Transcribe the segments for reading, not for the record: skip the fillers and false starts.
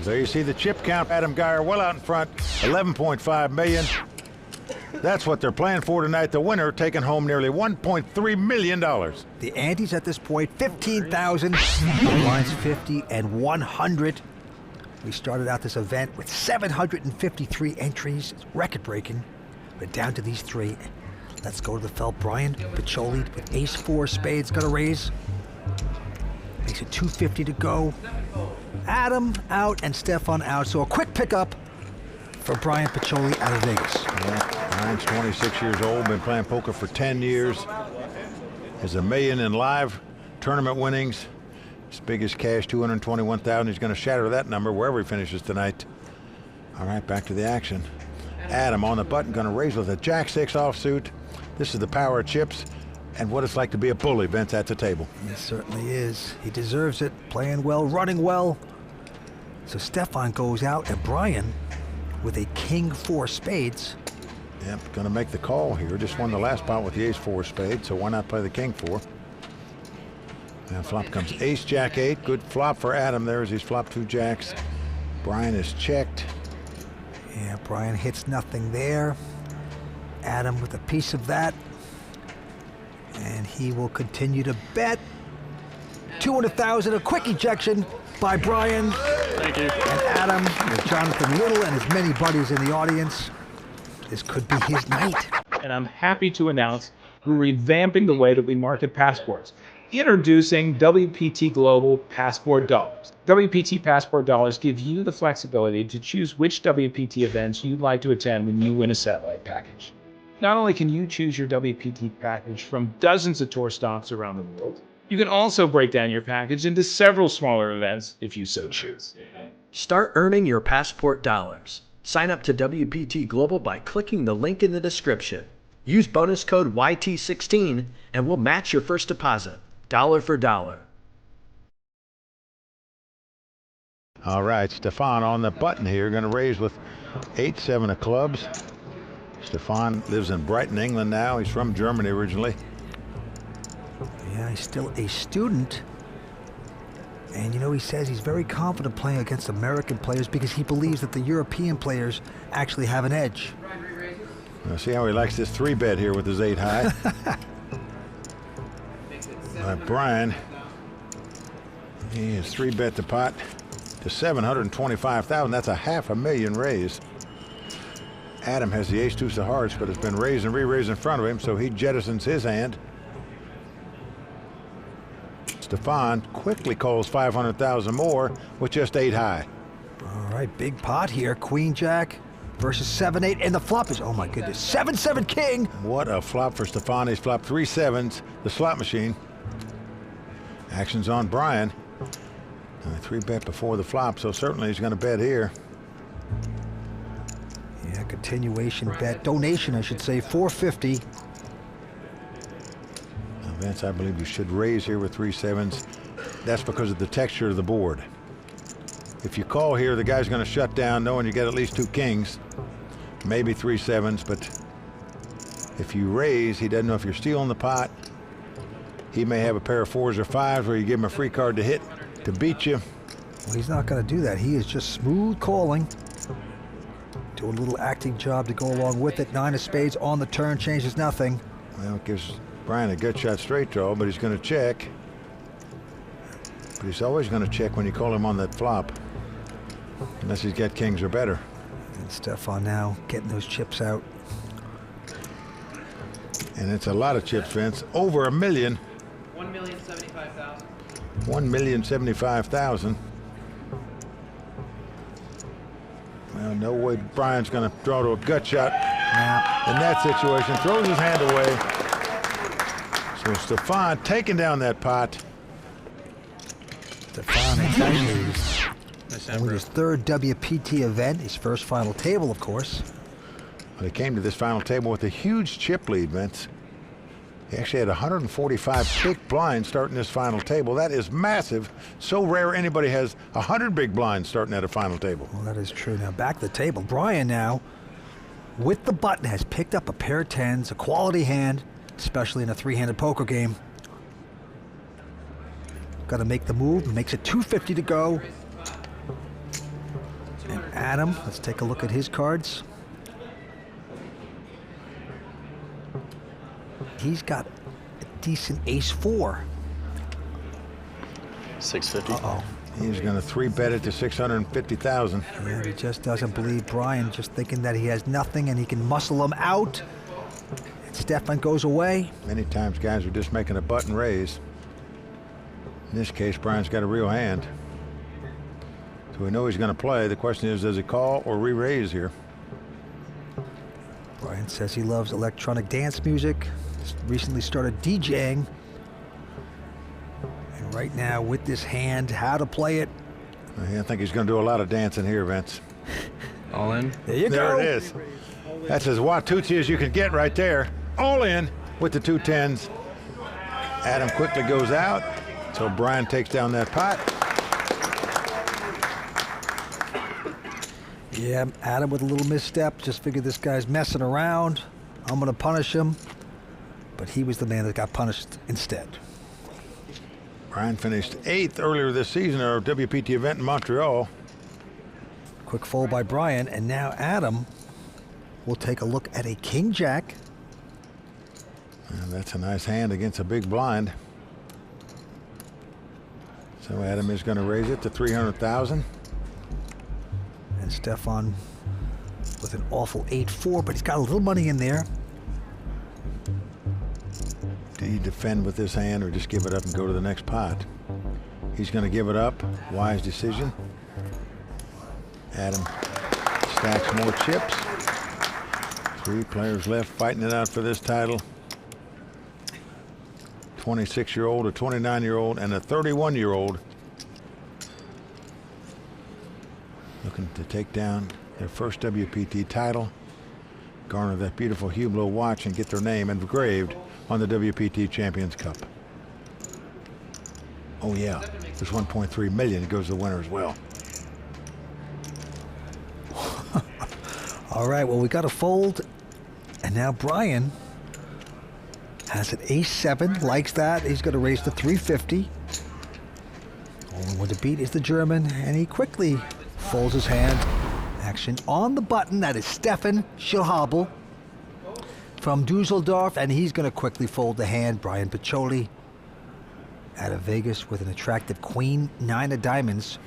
There you see the chip count. Adam Geyer well out in front, 11.5 million. That's what they're playing for tonight. The winner taking home nearly $1.3 million. The antes at this point, 15,000. The line's 50 and 100. We started out this event with 753 entries. It's record-breaking. We're down to these three. Let's go to the felt. Bryan, Piccioli with ace-4 spades, got a raise. Makes it 250 to go. Adam out and Stefan out. So a quick pickup for Bryan Piccioli out of Vegas. Yeah, Bryan's 26 years old, been playing poker for 10 years. Has $1 million in live tournament winnings. His biggest cash, $221,000. He's going to shatter that number wherever he finishes tonight. All right, back to the action. Adam on the button, going to raise with a Jack-6 offsuit. This is the power of chips and what it's like to be a bully, Vince, at the table. It certainly is. He deserves it. Playing well, running well. So Stefan goes out and Bryan with a King-4 spades. Yep, going to make the call here. Just won the last pot with the ace-4 spade, so why not play the King-4? Now flop comes ace-jack-8. Good flop for Adam there as he's flopped 2 jacks. Bryan is checked. Yeah, Bryan hits nothing there. Adam with a piece of that. And he will continue to bet. 200,000, a quick ejection by Bryan. Thank you. And Adam with Jonathan Little and his many buddies in the audience. This could be his night. And I'm happy to announce we're revamping the way that we market passports. Introducing WPT Global Passport Dollars. WPT Passport Dollars give you the flexibility to choose which WPT events you'd like to attend when you win a satellite package. Not only can you choose your WPT package from dozens of tour stops around the world, you can also break down your package into several smaller events if you so choose. Start earning your passport dollars. Sign up to WPT Global by clicking the link in the description. Use bonus code YT16 and we'll match your first deposit, dollar for dollar. All right, Stefan on the button here, going to raise with 8-7 of clubs. Stefan lives in Brighton, England now. He's from Germany originally. Yeah, he's still a student. And you know, he says he's very confident playing against American players because he believes that the European players actually have an edge. Now see how he likes this 3-bet here with his 8 high. Bryan, he has 3-bet the pot to 725,000. That's a $500,000 raise. Adam has the ace-2 of hearts, but it's been raised and re-raised in front of him, so he jettisons his hand. Stefan quickly calls 500,000 more with just 8 high. All right, big pot here. Queen Jack versus 7-8, and the flop is, oh my goodness, 7-7 king. What a flop for Stefan. He's flopped 3 sevens, the slot machine. Action's on Bryan. 3-bet before the flop, so certainly he's going to bet here. Yeah, continuation bet, donation I should say, 450. Now, Vince, I believe you should raise here with 3 sevens. That's because of the texture of the board. If you call here, the guy's going to shut down knowing you get at least 2 kings, maybe 3 sevens, but if you raise, he doesn't know if you're stealing the pot. He may have a pair of 4s or 5s where you give him a free card to hit to beat you. Well, he's not going to do that. He is just smooth calling. Doing a little acting job to go along with it. 9 of spades on the turn, changes nothing. Well, it gives Bryan a good shot straight draw, but he's going to check. But he's always going to check when you call him on that flop, unless he's got kings or better. And Stefan now getting those chips out. And it's a lot of chips, Vince. Over $1 million. 1,075,000. 1,075,000. Well, no way Bryan's going to draw to a gut shot in that situation. Throws his hand away. So Stefan taking down that pot. Stefan, it's actually only his 3rd WPT event, his first final table, of course. Well, he came to this final table with a huge chip lead, Vince. He actually had 145 big blinds starting this final table. That is massive. So rare anybody has 100 big blinds starting at a final table. Well, that is true. Now back to the table. Bryan now, with the button, has picked up a pair of 10s, a quality hand, especially in a 3-handed poker game. Got to make the move. Makes it 250 to go. And Adam, let's take a look at his cards. He's got a decent ace-4. 650. Uh-oh. He's going to 3-bet it to 650,000. Yeah, he just doesn't believe Bryan, just thinking that he has nothing and he can muscle him out. And Stefan goes away. Many times guys are just making a button raise. In this case, Bryan's got a real hand. So we know he's going to play. The question is, does he call or re-raise here? Bryan says he loves electronic dance music. Just recently started DJing. And right now, with this hand, how to play it. I think he's going to do a lot of dancing here, Vince. All in. There you There go. it is. That's as Watusi as you can get right there. All in with the 2 10s. Adam quickly goes out. So Bryan takes down that pot. Yeah, Adam with a little misstep. Just figured this guy's messing around. I'm going to punish him. But he was the man that got punished instead. Bryan finished 8th earlier this season at our WPT event in Montreal. Quick fold by Bryan. And now Adam will take a look at a king-jack. And that's a nice hand against a big blind. So Adam is going to raise it to 300,000. And Stefan with an awful 8-4, but he's got a little money in there. Do you defend with this hand or just give it up and go to the next pot? He's going to give it up. Wise decision. Adam stacks more chips. 3 players left fighting it out for this title. 26-year-old, a 29-year-old, and a 31-year-old looking to take down their first WPT title, garner that beautiful Hublot watch, and get their name engraved on the WPT Champions Cup. Oh yeah, there's 1.3 million. It goes to the winner as well. All right, well, we got a fold. And now Bryan has an ace-7, likes that. He's going to raise to 350. Only one to beat is the German, and he quickly folds his hand. Action on the button. That is Stefan Schillhabel from Dusseldorf, and he's going to quickly fold the hand. Bryan Piccioli out of Vegas with an attractive queen, 9 of diamonds.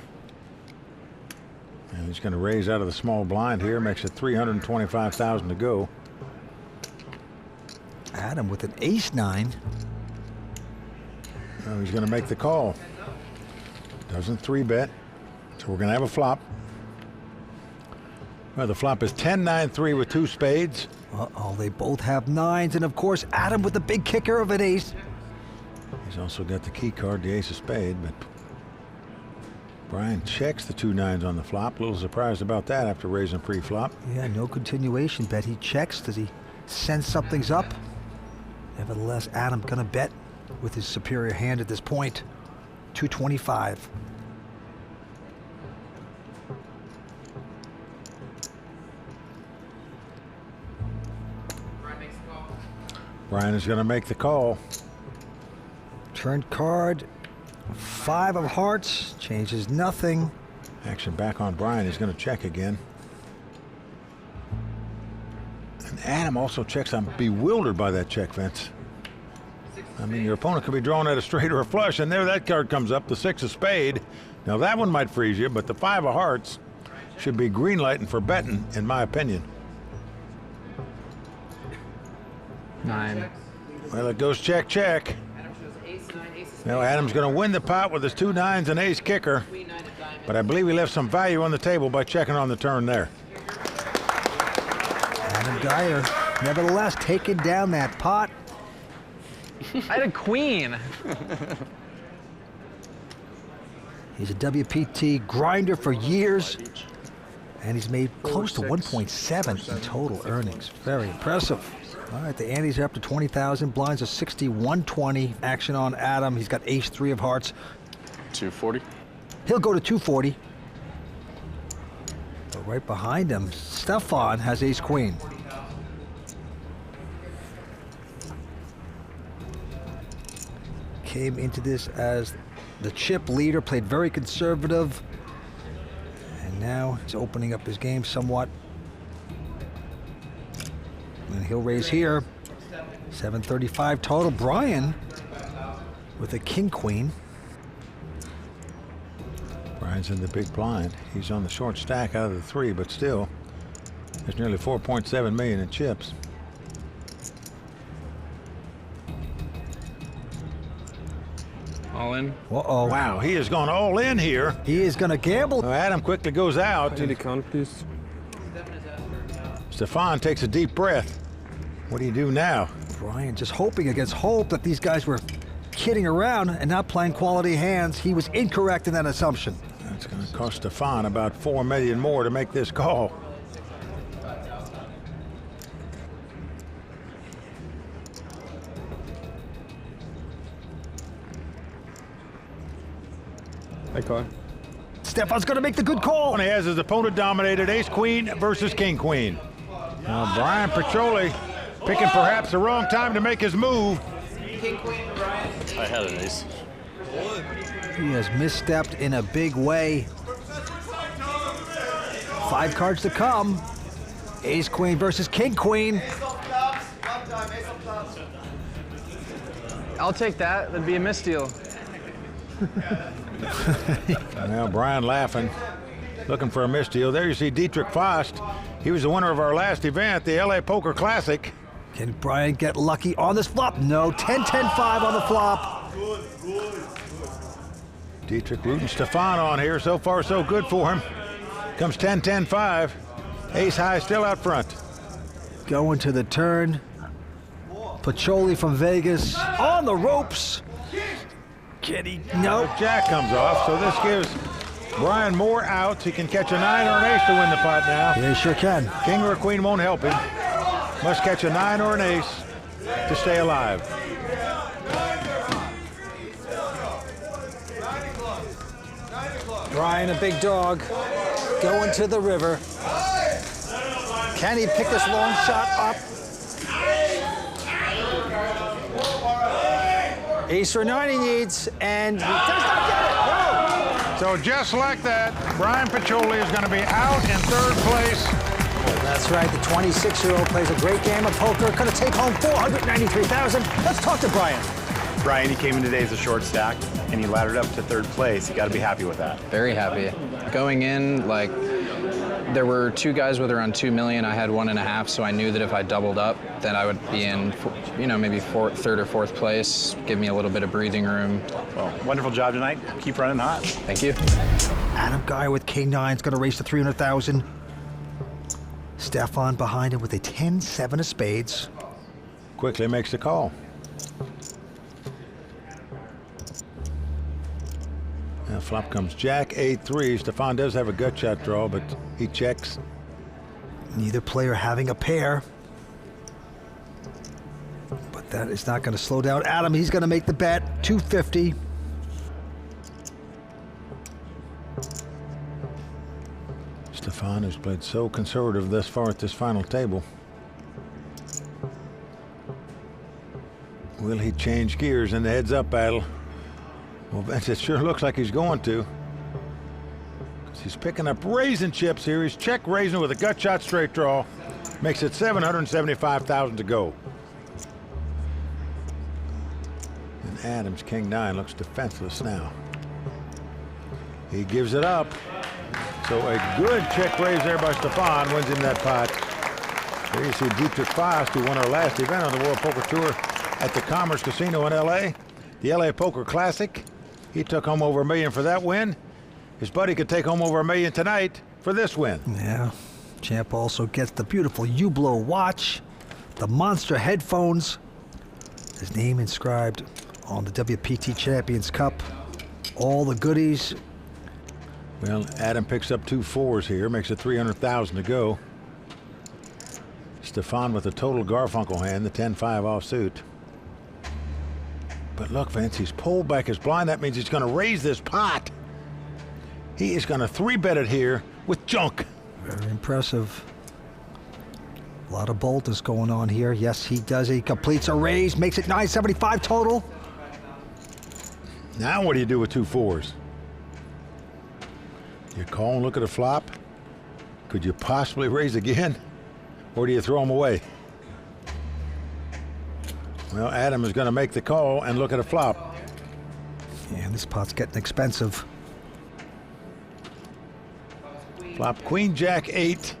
And he's going to raise out of the small blind here. Makes it 325,000 to go. Adam with an ace-9. Now he's going to make the call. Doesn't 3-bet. So we're going to have a flop. Well, the flop is 10-9-3 with 2 spades. Uh-oh, they both have 9s, and of course, Adam with the big kicker of an ace. He's also got the key card, the ace of spade, but Bryan checks the 2 9s on the flop. A little surprised about that after raising pre-flop. Yeah, no continuation bet. He checks. Does he sense something's up? Nevertheless, Adam gonna bet with his superior hand at this point. 225. Bryan makes the call. Bryan is going to make the call. Turn card. 5 of hearts. Changes nothing. Action back on Bryan. He's going to check again. And Adam also checks. I'm bewildered by that check, Vince. I mean, your opponent could be drawing at a straight or a flush, and there that card comes up, the 6 of spade. Now that one might freeze you, but the 5 of hearts should be green lighting for betting, in my opinion. 9. Well, it goes check, check. Adam shows ace 9, ace of spades. Now Adam's going to win the pot with his 2 9s and ace kicker, Queen 9 of diamonds. but I believe he left some value on the table by checking on the turn there. Adam Geyer, nevertheless, taking down that pot. I had a queen. He's a WPT grinder for years, and he's made close to 1.7 in total earnings. Very impressive. All right, the antes are up to 20,000. Blinds are 60, 120. Action on Adam. He's got ace-3 of hearts. 240. He'll go to 240. But right behind him, Stefan has ace-queen. Came into this as the chip leader, played very conservative. And now he's opening up his game somewhat. And he'll raise here. 735 total. Bryan with a king-queen. Bryan's in the big blind. He's on the short stack out of the 3, but still, there's nearly 4.7 million in chips. All in. Uh-oh. Wow, he has gone all in here. He is going to gamble. Adam quickly goes out. Need a count, please. Stefan takes a deep breath. What do you do now? Bryan just hoping against hope that these guys were kidding around and not playing quality hands. He was incorrect in that assumption. It's going to cost Stefan about 4 million more to make this call. I call. Stefan's going to make the good call. He has his opponent dominated ace-queen versus king-queen. Now Bryan Piccioli picking perhaps the wrong time to make his move. King, queen, Bryan. I had an ace. He has misstepped in a big way. 5 cards to come. Ace-queen versus king-queen. I'll take that. That'd be a misdeal. Now Bryan laughing, looking for a misdeal. There you see Dietrich Faust. He was the winner of our last event, the LA Poker Classic. Can Bryan get lucky on this flop? No, 10-10-5 on the flop. Dietrich rooting Stefan on here. So far, so good for him. Comes 10-10-5. Ace high still out front. Going to the turn. Piccioli from Vegas on the ropes. Can he? No. Jack comes off, so this gives Bryan more outs. He can catch a 9 or an ace to win the pot now. Yeah, he sure can. King or a queen won't help him. Must catch a 9 or an ace to stay alive. Bryan, a big dog, going to the river. Can he pick this long shot up? Ace or 9 he needs, and he does not get it. So just like that, Bryan Piccioli is going to be out in 3rd place. That's right, the 26-year-old plays a great game of poker, going to take home $493,000. Let's talk to Bryan. Bryan, he came in today as a short stack, and he laddered up to 3rd place. You got to be happy with that. Very happy. Going in, like, there were 2 guys with around 2 million. I had 1.5, so I knew that if I doubled up, then I would be in, you know, maybe 3rd or 4th place. Give me a little bit of breathing room. Well, wonderful job tonight. Keep running hot. Thank you. Adam Geyer with King-9 is going to race to $300,000. Stefan behind him with a 10-7 of spades. Quickly makes the call. Now flop comes Jack 8-3. Stefan does have a gut shot draw, but he checks. Neither player having a pair. But that is not going to slow down Adam. He's going to make the bet, 250. Stefan has played so conservative thus far at this final table. Will he change gears in the heads-up battle? Well, Vince, it sure looks like he's going to. He's picking up raising chips here. He's check raising with a gut shot straight draw. Makes it $775,000 to go. And Adams, King-9, looks defenseless now. He gives it up. So a good check raise there by Stefan wins him that pot. There you see Dietrich Faust, who won our last event on the World Poker Tour at the Commerce Casino in LA. The LA Poker Classic. He took home over $1 million for that win. His buddy could take home over $1 million tonight for this win. Yeah. Champ also gets the beautiful Hublot watch, the monster headphones, his name inscribed on the WPT Champions Cup, all the goodies. Well, Adam picks up 2 4s here, makes it $300,000 to go. Stefan with a total Garfunkel hand, the 10-5 offsuit. But look, Vince, he's pulled back his blind. That means he's going to raise this pot. He is going to 3-bet it here with junk. Very impressive. A lot of boldness going on here. Yes, he does. He completes a raise, makes it $975 total. Now what do you do with 2 4s? You call and look at a flop? Could you possibly raise again? Or do you throw them away? Well, Adam is going to make the call and look at a flop. Yeah, this pot's getting expensive. Flop Queen Jack 8.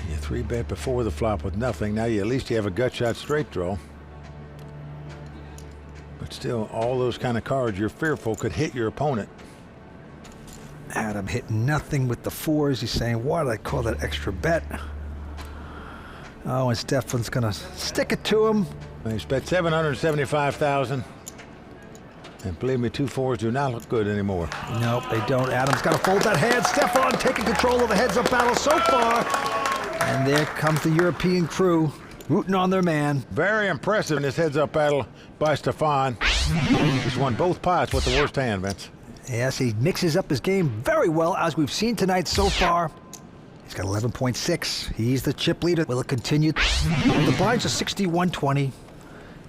You 3-bet before the flop with nothing. Now at least you have a gut shot straight draw. But still, all those kind of cards you're fearful could hit your opponent. Adam hit nothing with the 4s. He's saying, why did I call that extra bet? Oh, and Stefan's gonna stick it to him. He's bet 775,000. And believe me, 2 4s do not look good anymore. Nope, they don't. Adam's got to fold that hand. Stefan taking control of the heads-up battle so far. And there comes the European crew, rooting on their man. Very impressive in this heads-up battle by Stefan. He's won both pots with the worst hand, Vince. Yes, he mixes up his game very well, as we've seen tonight so far. He's got 11.6. He's the chip leader. Will it continue? The blinds are 61-20.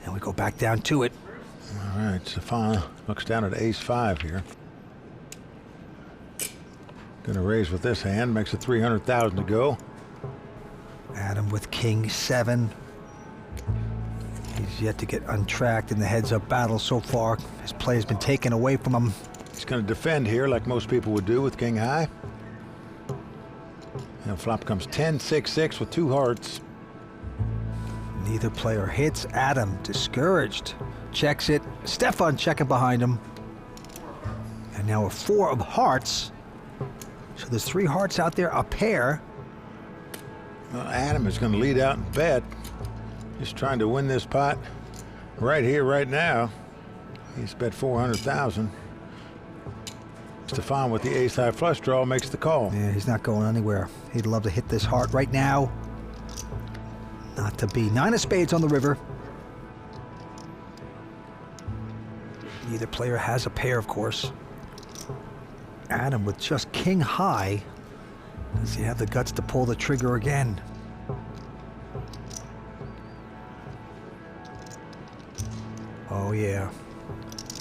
And we go back down to it. All right, Stefan looks down at ace-5 here. Gonna raise with this hand, makes it 300,000 to go. Adam with king 7. He's yet to get untracked in the heads-up battle so far. His play has been taken away from him. He's gonna defend here like most people would do with king high. And flop comes 10-6-6 with 2 hearts. Neither player hits. Adam discouraged. Checks it. Stefan checking behind him. And now a 4 of hearts. So there's 3 hearts out there, a pair. Well, Adam is going to lead out and bet. Just trying to win this pot right here, right now. He's bet 400,000. Stefan with the ace-high flush draw makes the call. Yeah, he's not going anywhere. He'd love to hit this heart right now. Not to be. 9 of spades on the river. Neither player has a pair, of course. Adam with just king high. Does he have the guts to pull the trigger again? Oh, yeah.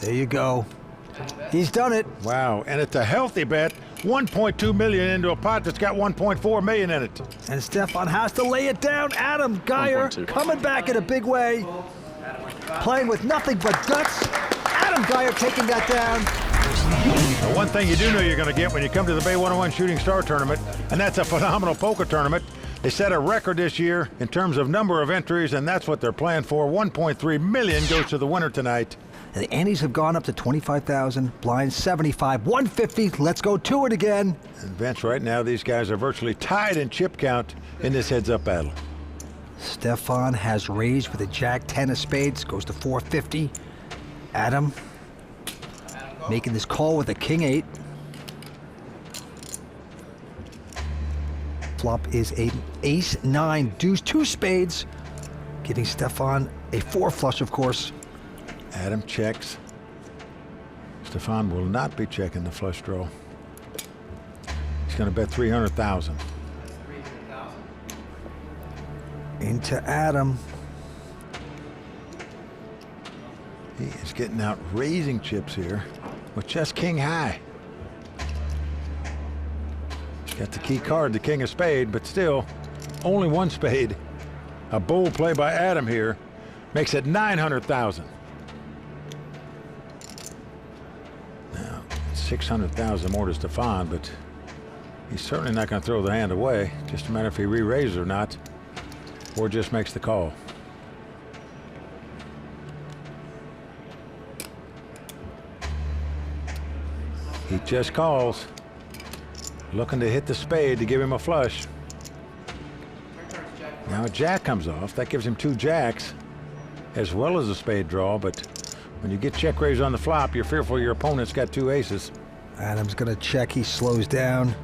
There you go. He's done it. Wow, and it's a healthy bet. 1.2 million into a pot that's got 1.4 million in it. And Stefan has to lay it down. Adam Geyer coming back in a big way. Playing with nothing but guts. Adam Geyer taking that down. The one thing you do know you're going to get when you come to the Bay 101 Shooting Star Tournament, and that's a phenomenal poker tournament. They set a record this year in terms of number of entries, and that's what they're playing for. 1.3 million goes to the winner tonight. And the antes have gone up to 25,000, blinds 75, 150. Let's go to it again. And Vince, right now these guys are virtually tied in chip count in this heads-up battle. Stefan has raised with a jack 10 of spades, goes to 450. Adam making this call with a king 8. Flop is an ace 9, deuce 2 spades, giving Stefan a 4 flush, of course. Adam checks. Stefan will not be checking the flush draw. He's going to bet 300,000. Into Adam. He is getting out raising chips here with just king high. He's got the key card, the king of spade, but still only 1 spade. A bold play by Adam here makes it 900,000. Now 600,000 more to Stefan, but he's certainly not going to throw the hand away. Just a matter if he re-raises or not, or just makes the call. He just calls, looking to hit the spade to give him a flush. Now a jack comes off. That gives him 2 jacks, as well as a spade draw, but when you get check raised on the flop, you're fearful your opponent's got 2 aces. Adam's gonna check, he slows down.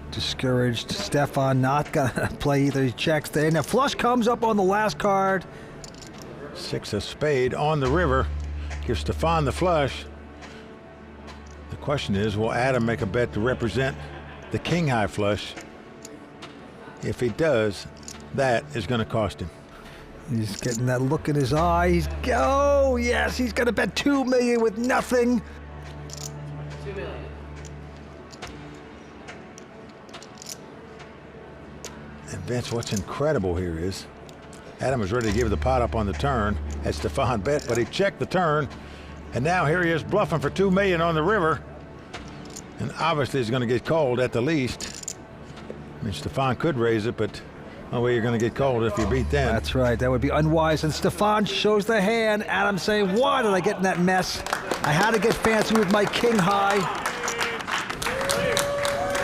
Discouraged. Stefan not gonna play either. He checks there. Now flush comes up on the last card. 6 of spade on the river. Gives Stefan the flush. The question is, will Adam make a bet to represent the king high flush? If he does, that is going to cost him. He's getting that look in his eye. Oh, yes, he's going to bet $2 million with nothing. $2 million. And Vince, what's incredible here is Adam was ready to give the pot up on the turn as Stefan bet, but he checked the turn, and now here he is bluffing for $2 million on the river. And obviously he's going to get called at the least. I mean, Stefan could raise it, but the only way you're going to get called if you beat them. That's right. That would be unwise. And Stefan shows the hand. Adam saying, why did I get in that mess? I had to get fancy with my king high.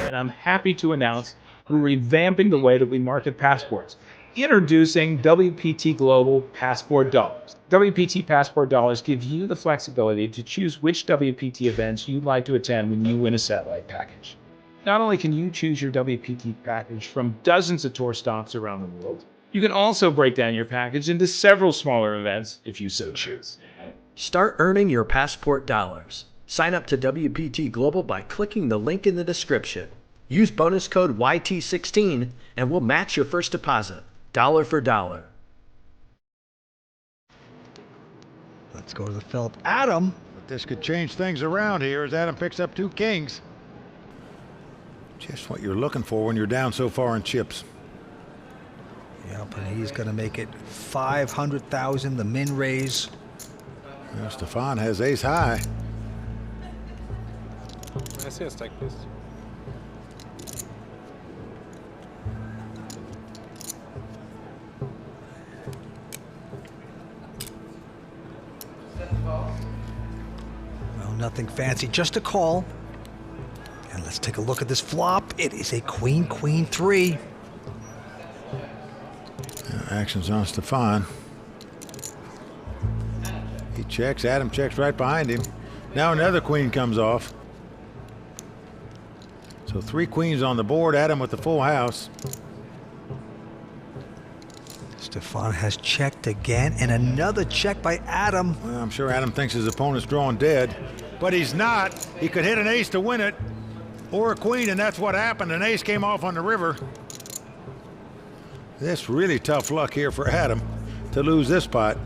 And I'm happy to announce we're revamping the way that we market passports. Introducing WPT Global Passport Dollars. WPT Passport Dollars give you the flexibility to choose which WPT events you'd like to attend when you win a satellite package. Not only can you choose your WPT package from dozens of tour stops around the world, you can also break down your package into several smaller events if you so choose. Start earning your passport dollars. Sign up to WPT Global by clicking the link in the description. Use bonus code YT16 and we'll match your first deposit, dollar for dollar. Let's go to the Philip. Adam. But this could change things around here as Adam picks up 2 kings. Just what you're looking for when you're down so far in chips. Yep, and he's going to make it 500,000, the min raise. Well, Stefan has ace high. Can I see a stack, please? Well, nothing fancy, just a call. And let's take a look at this flop. It is a queen, queen 3. Action's on Stefan. He checks. Adam checks right behind him. Now another queen comes off. So 3 queens on the board. Adam with the full house. Stefan has checked again, and another check by Adam. Well, I'm sure Adam thinks his opponent's drawing dead, but he's not. He could hit an ace to win it, or a queen, and that's what happened. An ace came off on the river. This really tough luck here for Adam to lose this pot.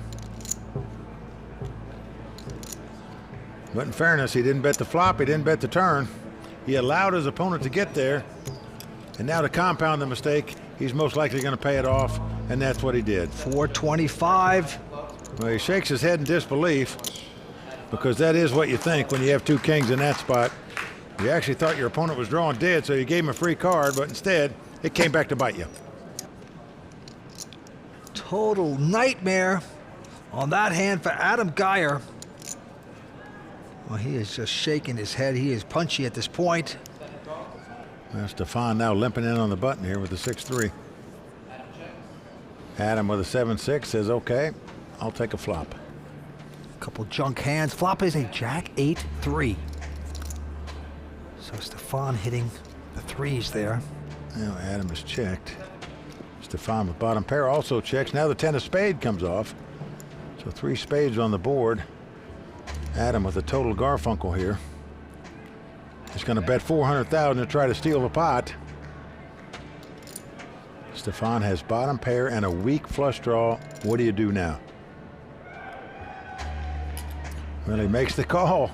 But in fairness, he didn't bet the flop, he didn't bet the turn. He allowed his opponent to get there, and now to compound the mistake, he's most likely going to pay it off, and that's what he did. 425. Well, he shakes his head in disbelief, because that is what you think when you have 2 kings in that spot. You actually thought your opponent was drawing dead, so you gave him a free card, but instead, it came back to bite you. Total nightmare on that hand for Adam Geyer. Well, he is just shaking his head. He is punchy at this point. Well, Stefan now limping in on the button here with the 6-3. Adam with a 7-6 says, okay, I'll take a flop. Couple junk hands. Flop is a jack 8-3. So Stefan hitting the 3s there. Now Adam is checked. Stefan with bottom pair also checks. Now the 10 of spade comes off. So 3 spades on the board. Adam with a total Garfunkel here. He's going to bet 400,000 to try to steal the pot. Stefan has bottom pair and a weak flush draw. What do you do now? Well, he makes the call.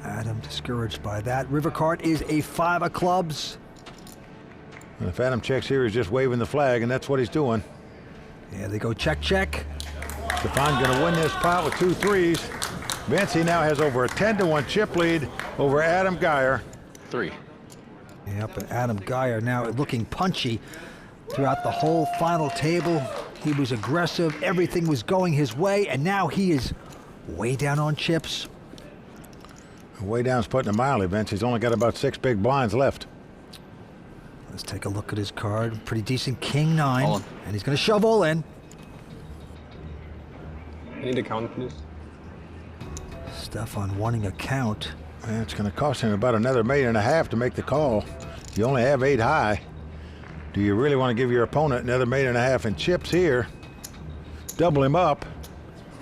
Adam discouraged by that. River card is a 5 of clubs. And if Adam checks here, he's just waving the flag, and that's what he's doing. Yeah, they go check, check. Stefan going to win this pot with 2 3s. Vince, he now has over a 10-1 chip lead over Adam Geyer. 3. Yep, and Adam Geyer now looking punchy throughout the whole final table. He was aggressive. Everything was going his way, and now he is way down on chips. Way down's putting it mildly, Vince. He's only got about 6 big blinds left. Let's take a look at his card. Pretty decent king 9, All in. and he's going to shove all in. I need a count, please. Stefan wanting a count. And it's going to cost him about another $1.5 million to make the call. You only have 8 high. Do you really want to give your opponent another $1.5 million in chips here? Double him up.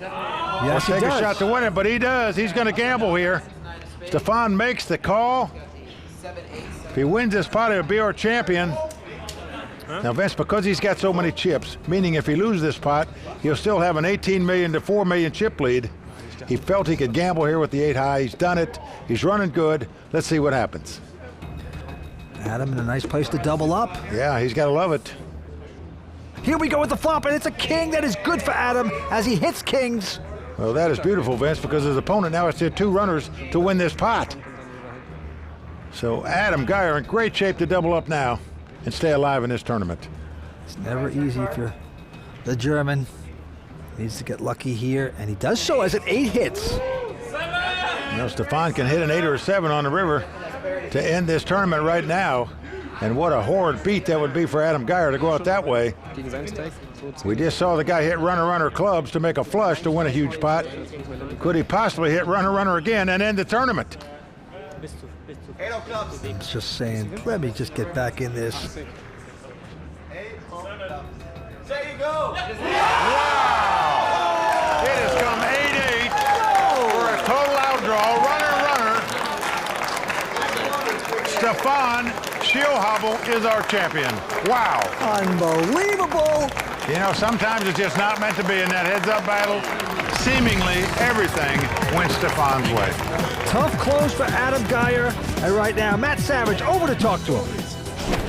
Yes, Take he a does. shot to win it, but he does. He's going to gamble here. Stefan makes the call. If he wins this pot, he'll be our champion. Now, Vince, because he's got so many chips, meaning if he loses this pot, he'll still have an 18 million to 4 million chip lead. He felt he could gamble here with the 8 high. He's done it. He's running good. Let's see what happens. Adam in a nice place to double up. Yeah, he's got to love it. Here we go with the flop, and it's a king. That is good for Adam as he hits kings. Well, that is beautiful, Vince, because his opponent now has to hit 2 runners to win this pot. So Adam Geyer in great shape to double up now and stay alive in this tournament. It's never easy if you're the German. Needs to get lucky here, and he does so as it 8 hits. You know, Stefan can hit an 8 or a 7 on the river to end this tournament right now. And what a horrid beat that would be for Adam Geyer to go out that way. We just saw the guy hit runner clubs to make a flush to win a huge pot. Could he possibly hit runner again and end the tournament? I'm just saying, let me just get back in this. Wow! It has come 8-8 for a total outdraw. Runner. Stefan Schillhabel is our champion. Wow. Unbelievable. You know, sometimes it's just not meant to be in that heads-up battle. Seemingly everything went Stefan's way. Tough close for Adam Geyer. And right now, Matt Savage over to talk to him.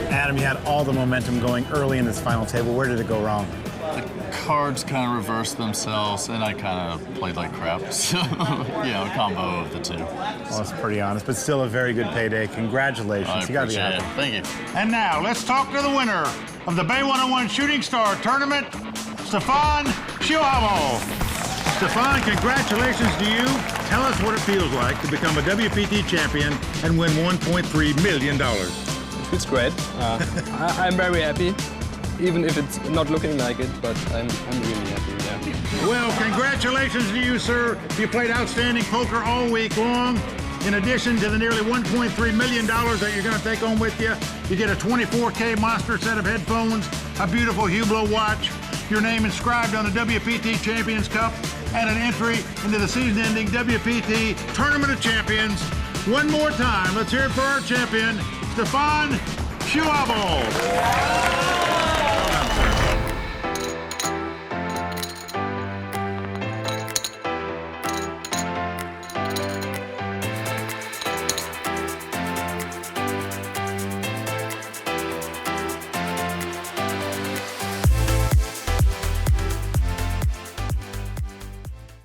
Adam, you had all the momentum going early in this final table. Where did it go wrong? The cards kind of reversed themselves, and I kind of played like crap. So, a combo of the two. Well, that's pretty honest, but still a very good payday. Congratulations. I You gotta be appreciate it. happy. Thank you. And now, let's talk to the winner of the Bay 101 Shooting Star Tournament, Stefan Schillhabel. Stefan, congratulations to you. Tell us what it feels like to become a WPT champion and win $1.3 million. It's great. I'm very happy, even if it's not looking like it, but I'm really happy, yeah. Well, congratulations to you, sir. You played outstanding poker all week long. In addition to the nearly $1.3 million that you're going to take home with you, you get a 24K monster set of headphones, a beautiful Hublot watch, your name inscribed on the WPT Champions Cup, and an entry into the season-ending WPT Tournament of Champions. One more time, let's hear it for our champion, Stefan Schillhabel.